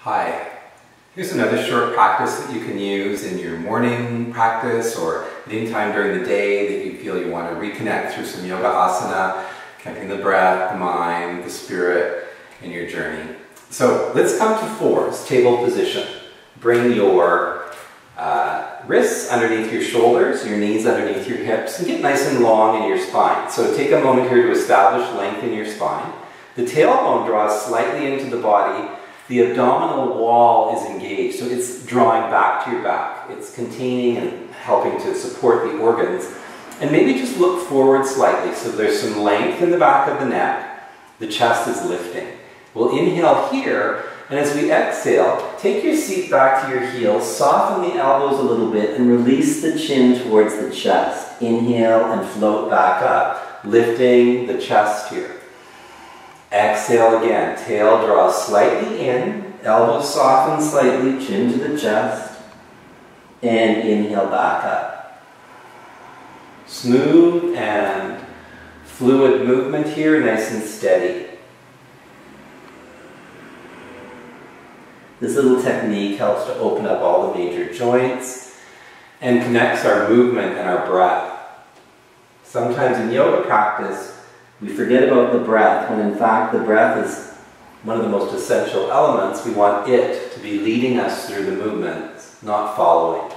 Hi. Here's another short practice that you can use in your morning practice or at any time during the day that you feel you want to reconnect through some yoga asana, connecting the breath, the mind, the spirit in your journey. So let's come to fours, table position. Bring your wrists underneath your shoulders, your knees underneath your hips, and get nice and long in your spine. So take a moment here to establish length in your spine. The tailbone draws slightly into the body. The abdominal wall is engaged, so it's drawing back to your back. It's containing and helping to support the organs. And maybe just look forward slightly, so there's some length in the back of the neck. The chest is lifting. We'll inhale here, and as we exhale, take your seat back to your heels, soften the elbows a little bit, and release the chin towards the chest. Inhale and float back up, lifting the chest here. Exhale again, tail draws slightly in, elbows soften slightly, chin to the chest, and inhale back up. Smooth and fluid movement here, nice and steady. This little technique helps to open up all the major joints and connects our movement and our breath. Sometimes in yoga practice, we forget about the breath, when in fact the breath is one of the most essential elements. We want it to be leading us through the movements, not following.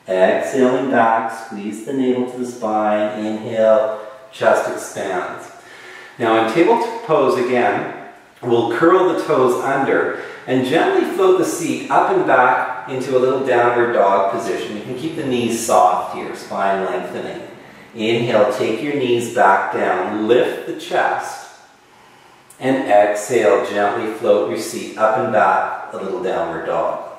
Exhaling back, squeeze the navel to the spine, inhale, chest expands. Now in table pose again, we'll curl the toes under and gently float the seat up and back into a little downward dog position. You can keep the knees soft here, spine lengthening. Inhale, take your knees back down, lift the chest, and exhale, gently float your seat up and back, a little downward dog.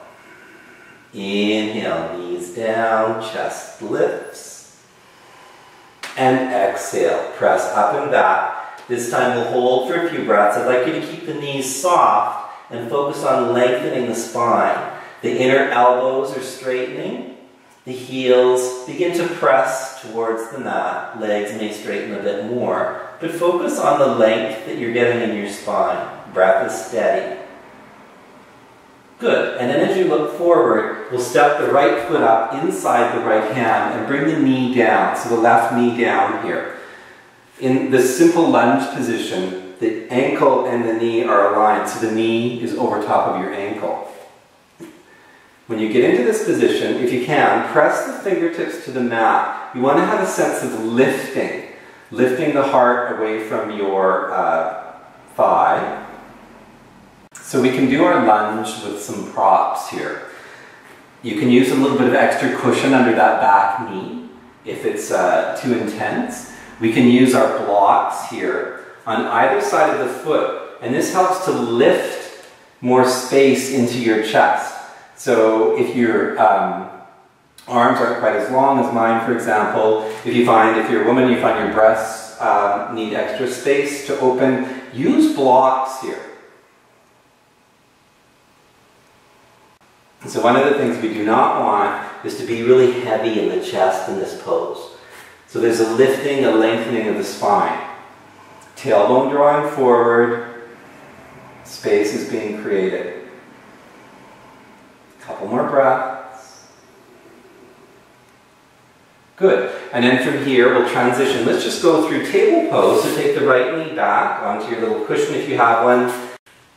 Inhale, knees down, chest lifts, and exhale, press up and back. This time we'll hold for a few breaths. I'd like you to keep the knees soft and focus on lengthening the spine. The inner elbows are straightening. The heels begin to press towards the mat. Legs may straighten a bit more, but focus on the length that you're getting in your spine. Breath is steady. Good. And then as you look forward, we'll step the right foot up inside the right hand and bring the knee down. So the left knee down here. In the simple lunge position, the ankle and the knee are aligned, so the knee is over top of your ankle. When you get into this position, if you can, press the fingertips to the mat. You want to have a sense of lifting the heart away from your thigh. So we can do our lunge with some props here. You can use a little bit of extra cushion under that back knee if it's too intense. We can use our blocks here on either side of the foot, and this helps to lift more space into your chest. So if your arms aren't quite as long as mine, for example, if you're a woman, you find your breasts need extra space to open, use blocks here. So one of the things we do not want is to be really heavy in the chest in this pose. So there's a lifting, a lengthening of the spine. Tailbone drawing forward, space is being created. Couple more breaths. Good. And then from here, we'll transition. Let's just go through table pose. So take the right knee back onto your little cushion if you have one,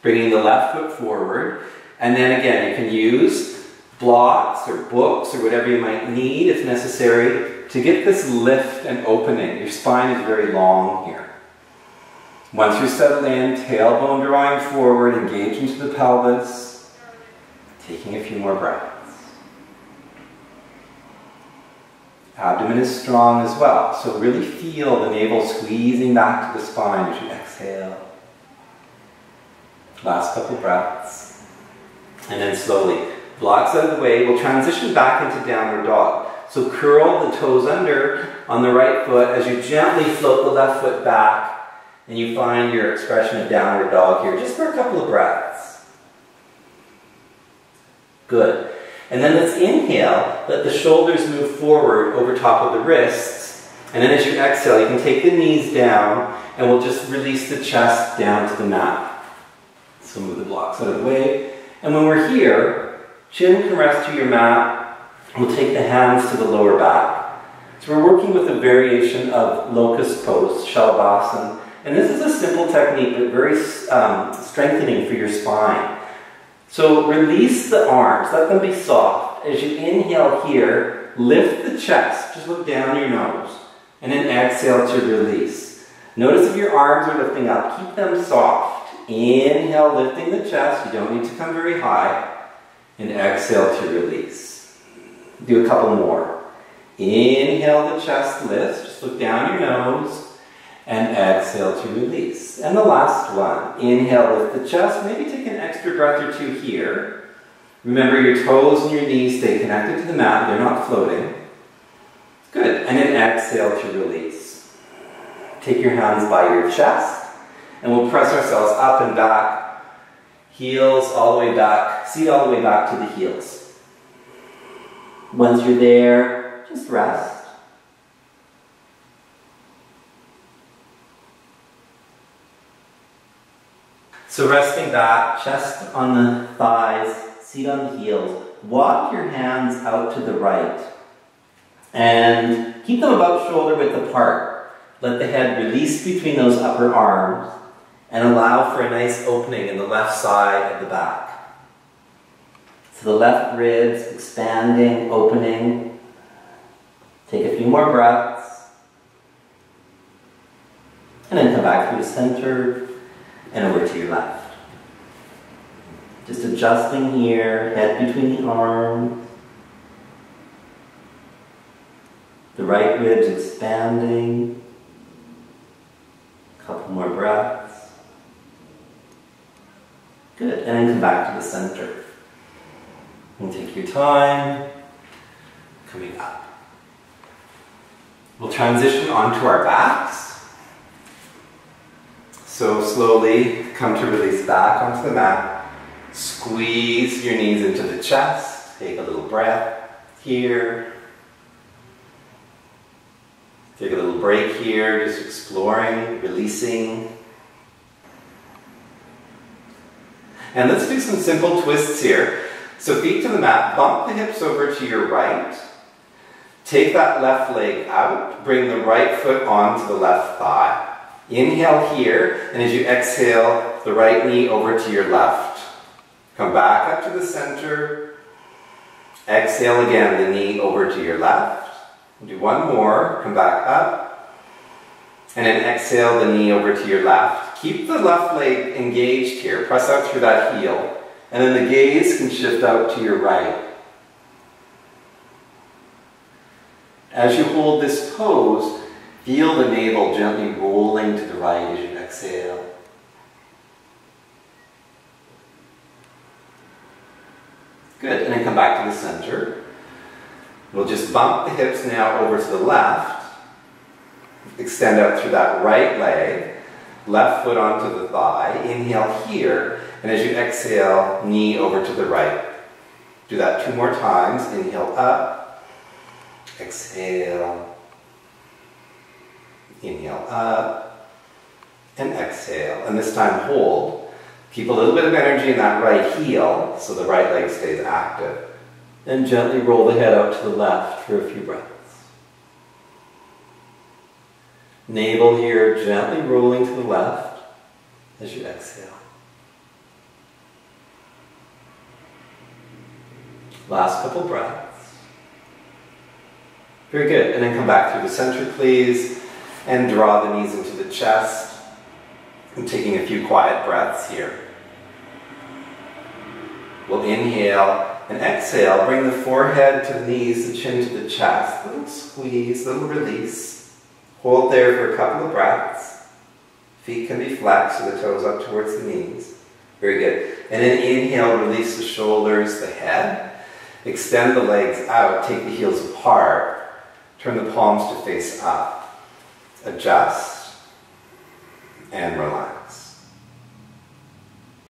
bringing the left foot forward. And then again, you can use blocks or books or whatever you might need, if necessary, to get this lift and opening. Your spine is very long here. Once you're settled in, tailbone drawing forward, engage into the pelvis. Taking a few more breaths. Abdomen is strong as well, so really feel the navel squeezing back to the spine as you exhale. Last couple breaths. And then slowly, blocks out of the way, we'll transition back into downward dog. So curl the toes under on the right foot as you gently float the left foot back and you find your expression of downward dog here, just for a couple of breaths. Good. And then let's inhale, let the shoulders move forward over top of the wrists. And then as you exhale, you can take the knees down and we'll just release the chest down to the mat. So move the blocks out of the way. And when we're here, chin can rest to your mat. We'll take the hands to the lower back. So we're working with a variation of locust pose, Shalabhasana. And this is a simple technique, but very strengthening for your spine. So release the arms, let them be soft. As you inhale here, lift the chest, just look down your nose. And then exhale to release. Notice if your arms are lifting up, keep them soft. Inhale, lifting the chest, you don't need to come very high. And exhale to release. Do a couple more. Inhale, the chest lifts, just look down your nose. And exhale to release. And the last one. Inhale, lift the chest, maybe take an extra breath or two here. Remember your toes and your knees stay connected to the mat, they're not floating. Good, and then exhale to release. Take your hands by your chest, and we'll press ourselves up and back, heels all the way back, seat all the way back to the heels. Once you're there, just rest. So resting back, chest on the thighs, seat on the heels, walk your hands out to the right. And keep them about shoulder width apart. Let the head release between those upper arms and allow for a nice opening in the left side of the back. So the left ribs expanding, opening. Take a few more breaths. And then come back through the center and over to your left. Just adjusting here, head between the arms. The right ribs expanding. A couple more breaths. Good, and then come back to the center. And take your time, coming up. We'll transition onto our backs. So slowly come to release back onto the mat. Squeeze your knees into the chest. Take a little breath here. Take a little break here, just exploring, releasing. And let's do some simple twists here. So feet to the mat, bump the hips over to your right. Take that left leg out, bring the right foot onto the left thigh. Inhale here, and as you exhale, the right knee over to your left. Come back up to the center. Exhale again, the knee over to your left. Do one more, come back up, and then exhale the knee over to your left. Keep the left leg engaged here, press out through that heel, and then the gaze can shift out to your right. As you hold this pose, feel the navel gently rolling to the right as you exhale. Good, and then come back to the center. We'll just bump the hips now over to the left. Extend out through that right leg. Left foot onto the thigh. Inhale here. And as you exhale, knee over to the right. Do that 2 more times. Inhale up. Exhale. Inhale up. And exhale. And this time hold. Keep a little bit of energy in that right heel so the right leg stays active. And gently roll the head out to the left for a few breaths. Navel here, gently rolling to the left as you exhale. Last couple breaths. Very good. And then come back through the center, please. And draw the knees into the chest. I'm taking a few quiet breaths here. We'll inhale. And exhale, bring the forehead to the knees, the chin to the chest. Little squeeze, little release. Hold there for a couple of breaths. Feet can be flexed so the toes up towards the knees. Very good. And then inhale, release the shoulders, the head. Extend the legs out, take the heels apart. Turn the palms to face up. Adjust and relax.